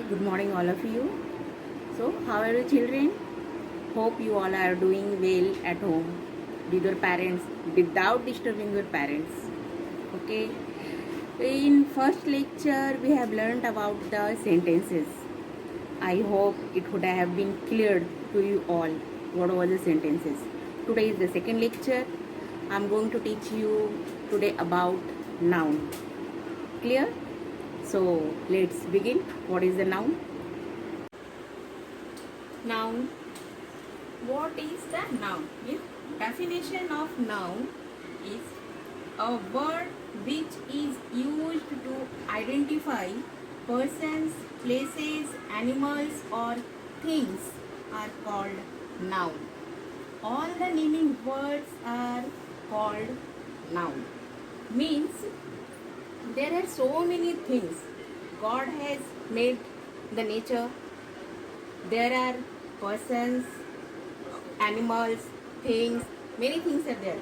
Good morning, all of you. So, how are you, children? Hope you all are doing well at home with your parents without disturbing your parents. Okay. In first lecture, we have learned about the sentences. I hope it would have been clear to you all what were the sentences. Today is the second lecture. I'm going to teach you today about noun. Clear? So let's begin. What is the noun? Noun. What is the noun? The definition of noun is a word which is used to identify persons, places, animals or things are called noun. All the naming words are called noun. Means there are so many things. God has made the nature. There are persons, animals, things, many things are there.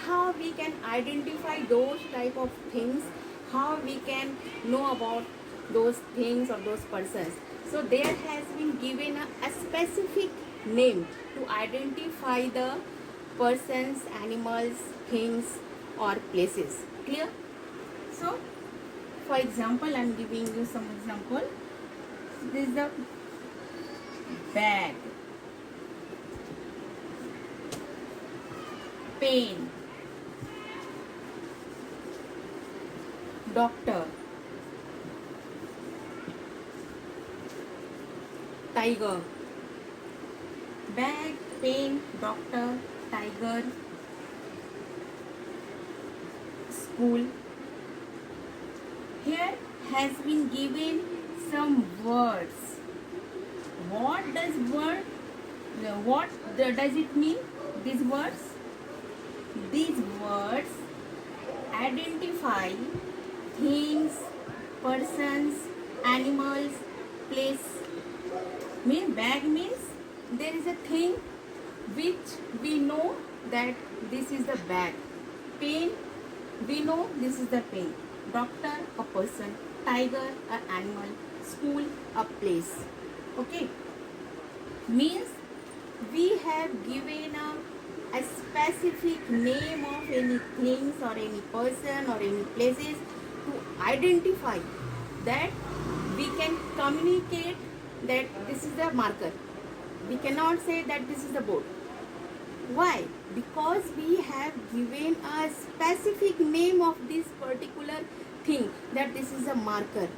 How we can identify those type of things? How we can know about those things or those persons? So there has been given a specific name to identify the persons, animals, things or places. Clear? So for example, I am giving you some example. This is the bag, pen, doctor, tiger. Bag, pen, doctor, tiger, school. Here has been given some words. What does it mean? These words? These words identify things, persons, animals, place. Bag means there is a thing which we know that this is the bag. Pen, we know this is the pen. Doctor, a person. Tiger, an animal. School, a place. Okay. Means we have given a specific name of any things or any person or any places to identify that we can communicate that this is the marker. We cannot say that this is the board. Why? Because we have given a specific name of this particular thing, that this is a marker.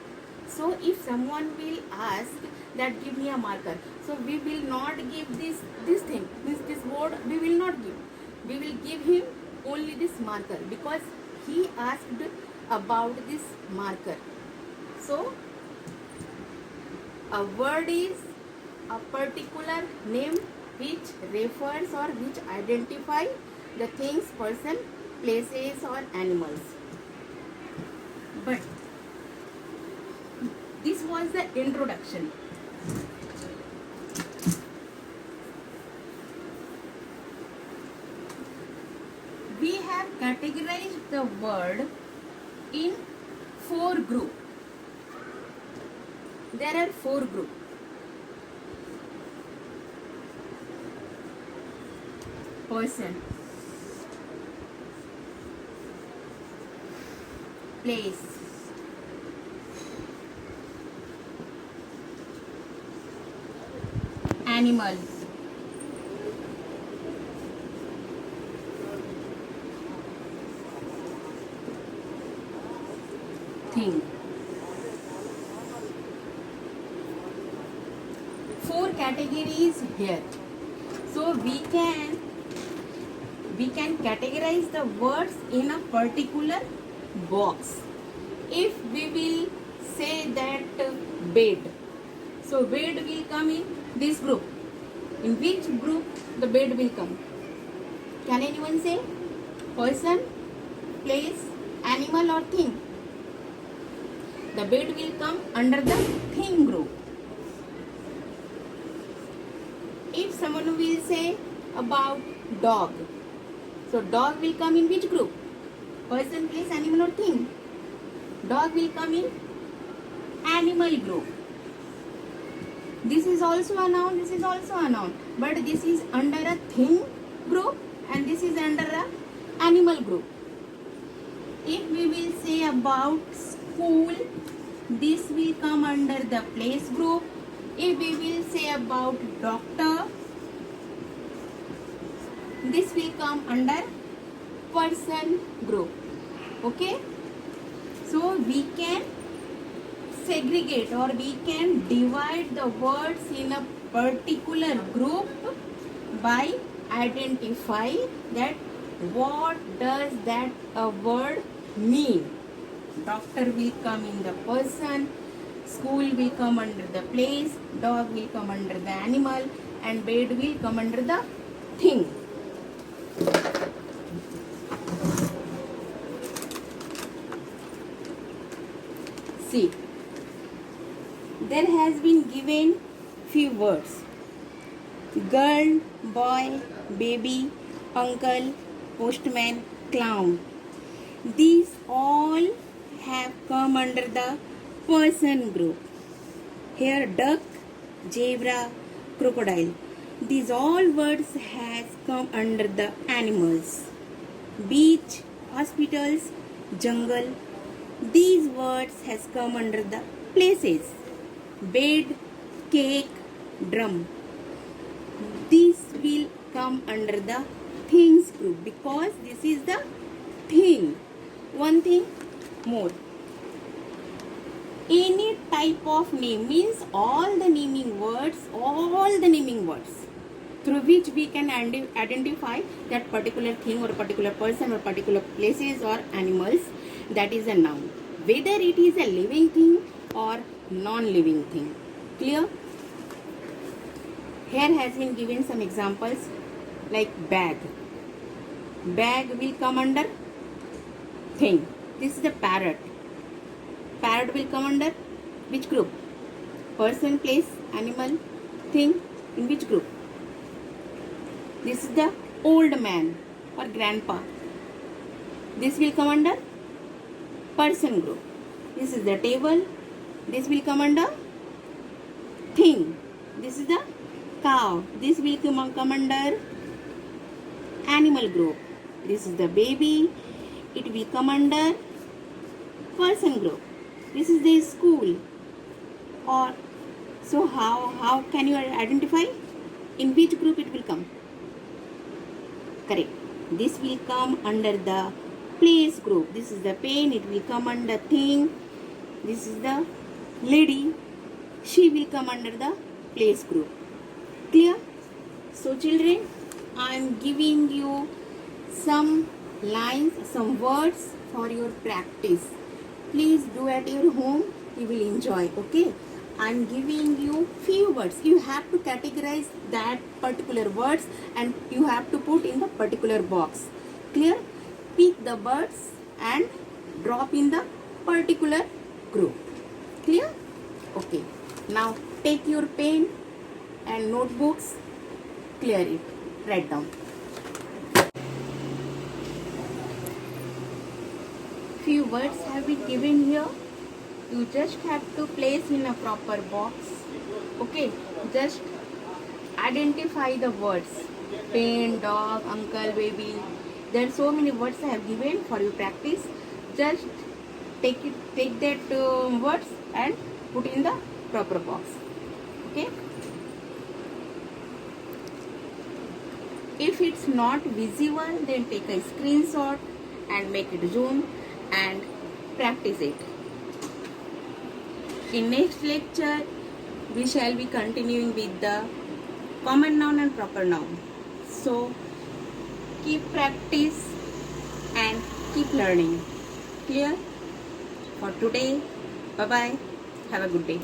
So if someone will ask that give me a marker, so we will not give this thing, this board we will not give. We will give him only this marker because he asked about this marker. So a word is a particular name which refers or which identify the things, person, places or animals. But this was the introduction. We have categorized the word in 4 groups. There are 4 groups. Person, place, animal, thing. 4 categories here. So we can categorize the words in a particular box. If we will say that bed, so bed will come in this group. In which group the bed will come? Can anyone say? Person, place, animal or thing? The bed will come under the thing group. If someone will say about dog, so dog will come in which group? Person, place, animal or thing? Dog will come in animal group. This is also a noun, this is also a noun, but this is under a thing group and this is under a animal group. If we will say about school, this will come under the place group. If we will say about doctor, this will come under person group. Okay, so we can segregate or we can divide the words in a particular group by identify that what does that a word mean. Doctor will come in the person, school will come under the place, dog will come under the animal, and bed will come under the thing. See, there has been given few words: girl, boy, baby, uncle, postman, clown. These all have come under the person group. Here duck, zebra, crocodile. These all words has come under the animals. Beach, hospitals, jungle. These words has come under the places. Bed, cake, drum. These will come under the things group because this is the thing. One thing more. Any type of name means all the naming words through which we can identify that particular thing or a particular person or particular places or animals, that is a noun. Whether it is a living thing or non-living thing. Clear? Here has been given some examples like bag. Bag will come under thing. This is the parrot. Parrot will come under which group? Person, place, animal, thing. In which group? This is the old man or grandpa. This will come under person group. This is the table. This will come under thing. This is the cow. This will come under animal group. This is the baby. It will come under person group. This is the school. Or so how can you identify in which group it will come? Correct. This will come under the place group. This is the pen. It will come under thing. This is the lady. She will come under the place group. Clear? So children, I am giving you some lines, some words for your practice. Please do at your home. You will enjoy. Okay? I am giving you few words. You have to categorize that particular words and you have to put in the particular box. Clear? Pick the words and drop in the particular group. Clear? Okay. Now take your pen and notebooks. Clear it. Write down. Few words have been given here. You just have to place in a proper box. Okay, just identify the words. Pen, dog, uncle, baby. There are so many words I have given for your practice. Just take that words and put in the proper box. Okay. If it's not visible, then take a screenshot and make it zoom and practice it. In next lecture, we shall be continuing with the common noun and proper noun. So, keep practice and keep learning. Clear? For today, bye-bye. Have a good day.